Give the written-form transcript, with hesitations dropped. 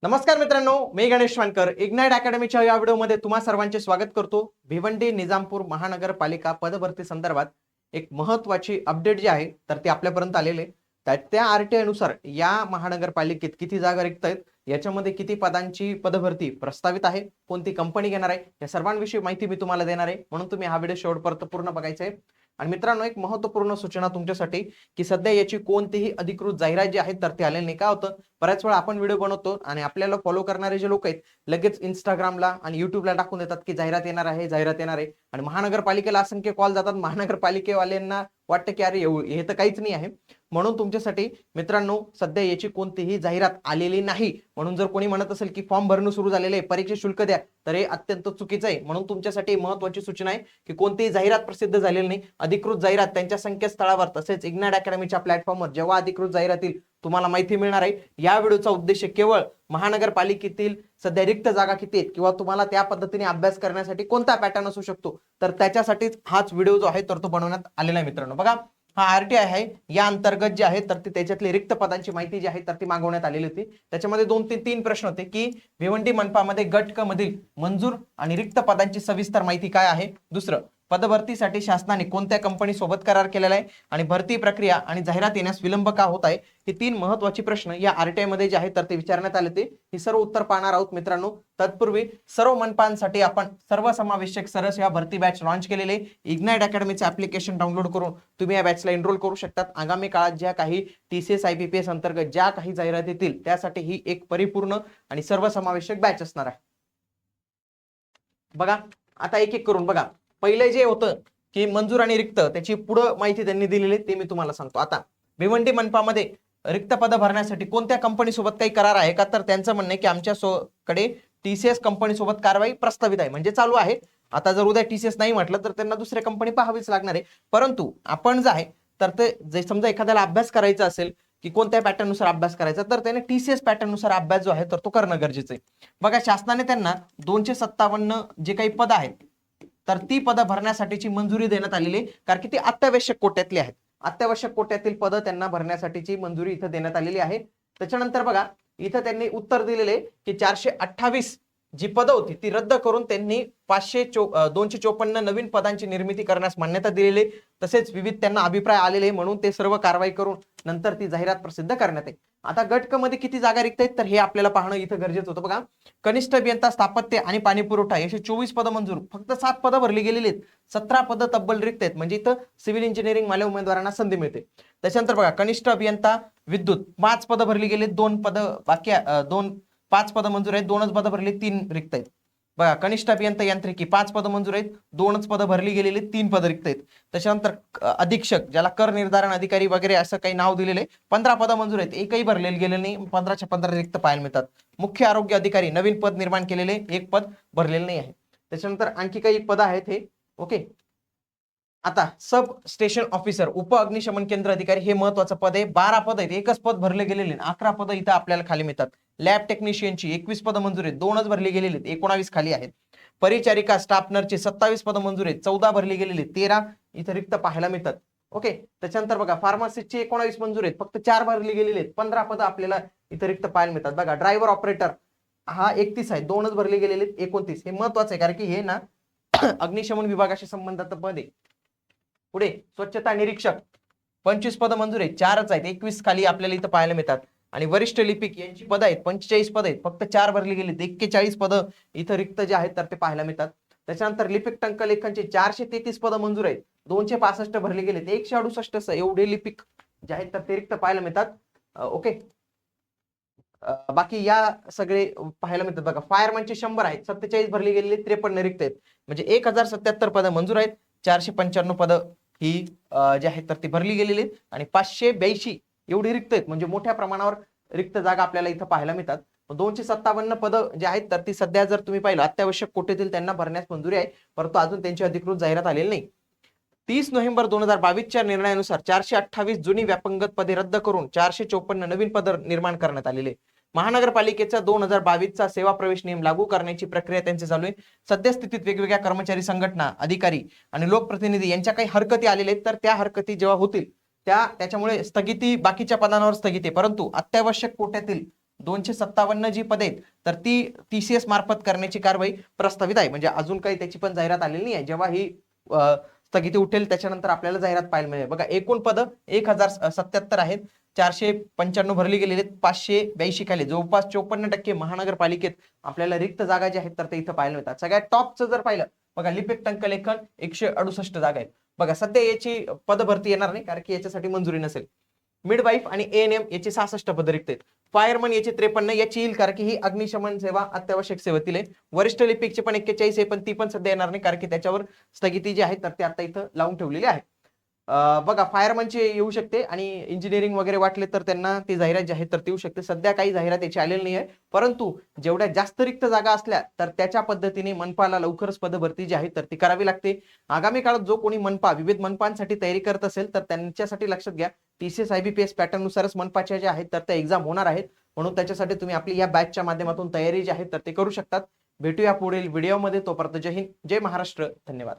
नमस्कार मित्रांनो, मी गणेश वानकर इग्नाइट अकॅडमीच्या या व्हिडिओमध्ये तुम्हा सर्वांचे स्वागत करतो। भिवंडी निजामपूर महानगरपालिका पदभरती संदर्भात एक महत्त्वाची अपडेट जी आहे तर ती आपल्यापर्यंत आलेली आहे। त्या आरटीआय नुसार या महानगरपालिकेत किती जागा रिक्त आहेत, याच्यामध्ये किती पदांची पदभरती प्रस्तावित आहे, कोणती कंपनी घेणार आहे, या सर्वांविषयी माहिती मी तुम्हाला देणार आहे। म्हणून तुम्ही हा व्हिडिओ शेवटपर्यंत पूर्ण बघायचा आहे। आणि मित्रांनो, एक महत्त्वपूर्ण सूचना तुमच्यासाठी की सध्या याची कोणतीही अधिकृत जाहिरात जी आहे तर ती आलेली नाही। काय होतं, बऱ्याच वेळा आपण व्हिडिओ बनवतो आणि आपल्याला फॉलो करणारे जे लोक आहेत लगेच इंस्टाग्रामला आणि युट्यूबला टाकून देतात की जाहिरात येणार आहे, जाहिरात येणार आहे, आणि महानगरपालिकेला असंख्य कॉल जातात। महानगरपालिकेवाल्यांना वाटतं की अरे हे तर काहीच नाही आहे। म्हणून तुमच्यासाठी मित्रांनो, सध्या याची कोणतीही जाहिरात आलेली नाही। म्हणून जर कोणी म्हणत असेल की फॉर्म भरणं सुरू झालेलं आहे, परीक्षा शुल्क द्या, तर हे अत्यंत चुकीचं आहे। म्हणून तुमच्यासाठी महत्त्वाची सूचना आहे की कोणतीही जाहिरात प्रसिद्ध झालेली नाही। अधिकृत जाहिरात त्यांच्या संकेतस्थळावर तसेच इग्नाइट अकॅडमीच्या प्लॅटफॉर्मवर जेव्हा अधिकृत जाहिरात येईल तुम्हाला माहिती मिळणार आहे। या व्हिडिओचा उद्देश केवळ महानगरपालिकेतील सध्या रिक्त जागा किती आहेत किंवा तुम्हाला त्या पद्धतीने अभ्यास करण्यासाठी कोणता पॅटर्न असू शकतो, तर त्याच्यासाठीच हाच व्हिडिओ जो आहे तर तो बनवण्यात आलेला आहे। मित्रांनो बघा, हा आरटीआय आहे, या अंतर्गत जे आहे तर त्याच्यातली रिक्त पदांची माहिती जी आहे तर ती मागवण्यात आलेली होती। त्याच्यामध्ये तीन प्रश्न होते की भिवंडी मनपामध्ये गट क मधील मंजूर आणि रिक्त पदांची सविस्तर माहिती काय आहे, दुसरं पदभरतीसाठी शासनाने कोणत्या कंपनी सोबत करार केलेला आहे, आणि भरती प्रक्रिया आणि जाहिरात येण्यास विलंब का होत आहे, हे तीन महत्त्वाची प्रश्न या आरटीआय मध्ये जे आहे तर ते विचारण्यात आले होते। ही सर्व उत्तर पाहणार आहोत मित्रांनो। तत्पूर्वी सर्व मनपांसाठी आपण सर्वसमावेशक सरस या भरती बॅच लॉन्च केलेले। इग्नाइट अकॅडमीचे ऍप्लिकेशन डाउनलोड करून तुम्ही या बॅचला एनरोल करू शकतात। आगामी काळात ज्या काही टीसीएस आयपीपीएस अंतर्गत ज्या काही जाहिरात येतील त्यासाठी ही एक परिपूर्ण आणि सर्वसमावेशक बॅच असणार आहे। बघा, आता एक एक करून बघा। पहिले जे होतं की मंजूर आणि रिक्त, त्याची पुढे माहिती त्यांनी दिलेली ते मी तुम्हाला सांगतो। आता भिवंडी मनपामध्ये रिक्त पद भरण्यासाठी कोणत्या कंपनी सोबत काही करार आहे का, तर त्यांचं म्हणणं आहे की आमच्याकडे टीसीएस कंपनी सोबत कारवाई प्रस्तावित आहे, म्हणजे चालू आहे। आता जर उद्या टीसीएस नाही म्हटलं तर त्यांना दुसरी कंपनी पाहावीच लागणार आहे। परंतु आपण जे आहे तर ते जे समजा एखाद्याला अभ्यास करायचा असेल की कोणत्या पॅटर्न नुसार अभ्यास करायचा, तर त्याने टीसीएस पॅटर्न नुसार अभ्यास जो आहे तर तो करणं गरजेचं आहे। बघा, शासनाने त्यांना 257 जे काही पद आहेत तर ती पदं भरण्यासाठीची मंजुरी देण्यात आलेली आहे, कारण की ती अत्यावश्यक कोट्यातली आहेत। अत्यावश्यक कोट्यातील पदं त्यांना भरण्यासाठीची मंजुरी इथं देण्यात आलेली आहे। त्याच्यानंतर बघा, इथं त्यांनी उत्तर दिलेले की 428 जी पदं होती ती रद्द करून त्यांनी 254 नवीन पदांची निर्मिती करण्यास मान्यता दिलेली। तसेच विविध त्यांना अभिप्राय आलेले, म्हणून ते सर्व कारवाई करून नंतर ती जाहिरात प्रसिद्ध करण्यात येईल। आता गट क मध्ये किती जागा रिक्त आहेत तर हे आपल्याला पाहणं इथं गरजेचं होतं। बघा, कनिष्ठ अभियंता स्थापत्य आणि पाणी पुरवठा याचे 24 पदं मंजूर, फक्त 7 पदं भरली गेलेली आहेत, 17 पदं तब्बल रिक्त आहेत, म्हणजे इथं सिव्हिल इंजिनिअरिंग वाल्या उमेदवारांना संधी मिळते। त्याच्यानंतर बघा, कनिष्ठ अभियंता विद्युत 5 पदं भरली गेली, 2 पदं बाकी 5 पदं मंजूर आहेत, 2च पदं भरली, 3 रिक्त आहेत। बघा, कनिष्ठ अभियंता यांत्रिकी 5 पदं मंजूर आहेत, 2च पदं भरली गेलेली, 3 पदं रिक्त आहेत। त्याच्यानंतर अधीक्षक, ज्याला कर निर्धारण अधिकारी वगैरे असं काही नाव दिलेले, 15 पदं मंजूर आहेत, एकही भरलेले गेले नाही, 15च्या 15 रिक्त पाहायला मिळतात। मुख्य आरोग्य अधिकारी नवीन पद निर्माण केलेले, 1 पद भरलेलं नाही आहे। त्याच्यानंतर आणखी काही पदं आहेत हे, ओके। आता सब स्टेशन ऑफिसर, उप अग्निशमन केंद्र अधिकारी, हे महत्वाचं पद आहे, 12 पद आहेत, एकच पद भरले गेलेले, 11 पदं इथं आपल्याला खाली मिळतात। लॅब टेक्निशियनची 21 पदं मंजूर आहेत, 2च भरली गेलेली आहेत, 19 खाली आहेत। परिचारिका स्टाफ नर्सची 27 पदं मंजूर आहेत, 14 भरली गेलेली, 13 इथं रिक्त पाहायला मिळतात, ओके। त्याच्यानंतर बघा, फार्मासिस्टची 19 मंजूर आहेत, फक्त 4 भरली गेलेली आहेत, 15 पदं आपल्याला इथं रिक्त पाहायला मिळतात। बघा, ड्रायव्हर ऑपरेटर हा 31 आहे, 2च भरले गेलेले, 29, हे महत्वाचं आहे कारण की हे ना अग्निशमन विभागाशी संबंधात पद आहे। पुढे स्वच्छता निरीक्षक 25 पदं मंजूर आहेत, 4च आहेत, 21 खाली आपल्याला इथं पाहायला मिळतात। आणि वरिष्ठ लिपिक यांची पदं आहेत 45 पदं आहेत, फक्त 4 भरली गेली, 41 पदं इथं रिक्त जे आहेत तर ते पाहायला मिळतात। त्याच्यानंतर लिपिक टंकलेखनचे 433 पदं मंजूर आहेत, 265 भरली गेले, 168 एवढे लिपिक जे आहेत तर ते रिक्त पाहायला मिळतात, ओके। बाकी या सगळे पाहायला मिळतात। बघा, फायरमॅनचे 100 आहेत, 47 भरली गेलेली, 53 रिक्त आहेत, म्हणजे 1077 पदं मंजूर आहेत, 495 पदं ही जी आहेत तर ती भरली गेलेली आहेत, आणि 582 एवढी रिक्त आहेत, म्हणजे मोठ्या प्रमाणावर रिक्त जागा आपल्याला इथं पाहायला मिळतात। 257 पदं जे आहेत तर ती सध्या जर तुम्ही पाहिलं अत्यावश्यक कोट्यातील त्यांना भरण्यास मंजुरी आहे, परंतु अजून त्यांची अधिकृत जाहिरात आलेली नाही। 30 नोव्हेंबर 2022च्या निर्णयानुसार 428 जुनी व्यापंगत पदे रद्द करून 454 नवीन पद निर्माण करण्यात आलेले। महानगरपालिकेचा 2022चा सेवा प्रवेश नियम लागू करण्याची प्रक्रिया त्यांची चालू आहे। सध्या स्थितीत वेगवेगळ्या कर्मचारी संघटना, अधिकारी आणि लोकप्रतिनिधी यांच्या काही हरकती आलेल्या आहेत, तर त्या हरकती जेव्हा होतील त्याच्यामुळे स्थगिती बाकीच्या पदांवर स्थगिती, परंतु अत्यावश्यक कोट्यातील 257 जी पदे आहेत तर ती TCS मार्फत करण्याची कारवाई प्रस्तावित आहे. म्हणजे अजून काही त्याची पण जाहिरात आलेली नाही आहे. जेव्हा ही स्थगिती उठेल त्याच्यानंतर आपल्याला जाहिरात पाहायला मिळेल. बघा एकूण पद 1077 आहेत, 495 भरली गेलेली आहेत, 582 खाली, जवळपास 54% महानगरपालिकेत आपल्याला रिक्त जागा ज्या आहेत तर ते इथं पाहायला मिळतात. सगळ्यात टॉपचं जर पाहिलं बघा लिपिक टंकलेखन 168 जागा आहेत. बघा सध्या याची पदभरती येणार नाही कारण की याच्यासाठी मंजुरी नसेल. मिडवाईफ आणि ANM याची 66 पद रिक्त आहेत. फायरमन याची 53 याची येईल कारण की ही अग्निशमन सेवा अत्यावश्यक सेवेतील आहे. वरिष्ठ लिपिकची पण 41 आहे पण ती पण सध्या येणार नाही कारण की त्याच्यावर स्थगिती जी आहे तर ते आता इथं लावून ठेवलेली आहे. बघा फायरमनची येऊ शकते आणि इंजिनिअरिंग वगैरे वाटले तर त्यांना ती जाहिरात जी आहे तर ती येऊ शकते. सध्या काही जाहिरात याची आलेली नाही आहे, परंतु जेवढ्या जास्त रिक्त जागा असल्या तर त्याच्या पद्धतीने मनपाला लवकरच पदभरती जी आहे तर ती करावी लागते. आगामी काळात जो कोणी मनपा विविध मनपांसाठी तयारी करत असेल तर त्यांच्यासाठी लक्षात घ्या TCS IBPS पॅटर्न नुसारच मनपाच्या ज्या आहेत तर त्या एक्झाम होणार आहेत. म्हणून त्याच्यासाठी तुम्ही आपली या बॅचच्या माध्यमातून तयारी जी आहे तर ते करू शकतात. भेटूया पुढील व्हिडिओमध्ये. तोपर्यंत जय हिंद, जय महाराष्ट्र, धन्यवाद.